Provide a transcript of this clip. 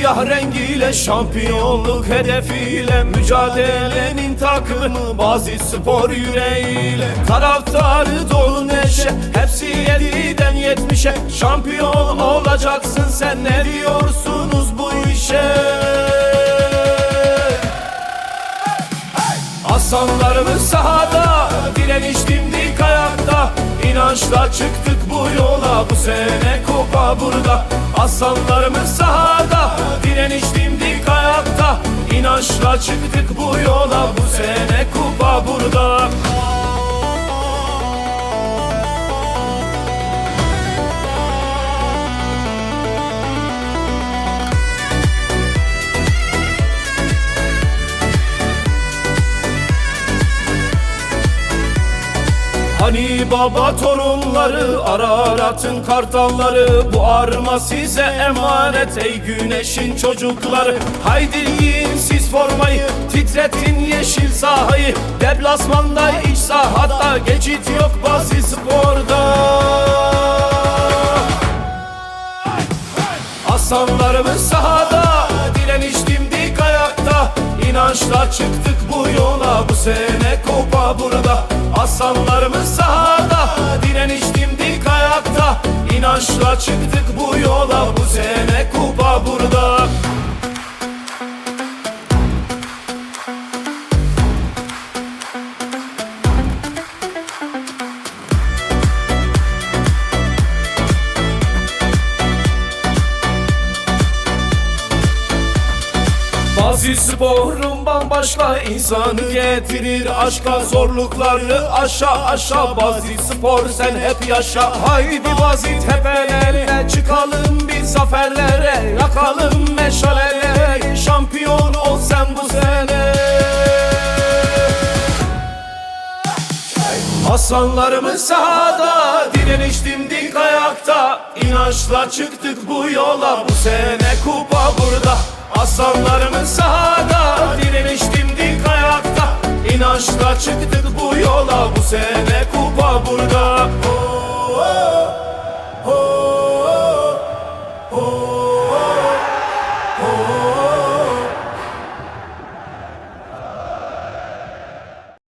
siyah rengiyle, şampiyonluk hedefiyle, mücadelenin takımı Basit Spor yüreğiyle. Taraftarı dolu neşe, hepsi 7'den 70'e. Şampiyon olacaksın sen, ne diyorsunuz bu işe? Aslanlarımız sahada, direniş dimdik ayakta. İnançla çıktık bu yola, bu sene kupa burada. Aslanlarımız sahada, direniş dimdik ayakta. İnançla çıktık bu yola, bu sene kupa burada. Hani baba torunları, Ararat'ın kartalları, bu arma size emanet ey güneşin çocukları. Haydi giyin siz formayı, titretin yeşil sahayı. Deplasmanda, iç sahada, geçit yok Basit Spor'da. Aslanlarımız sahada, direniş dimdik ayakta. İnançla çıktık bu yola, bu sene kupa burada. Aslanlarımız sahada, direniş dimdik ayakta. İnançla çıktık bu yola, bu sene kupa burada. Basit Spor'un bambaşka, insanı getirir aşka. Zorlukları aşağı aşağı, Basit Spor sen hep yaşa. Haydi Basit hep el ele, çıkalım bir zaferlere. Yakalım meşaleleri, şampiyon ol sen bu sene. Aslanlarımız sahada, direniş dimdik ayakta. İnançla çıktık bu yola, bu sene kupa burada. Aslanlarımız sahada, direniş dimdik ayakta. İnançla çıktık bu yola, bu sene kupa burada.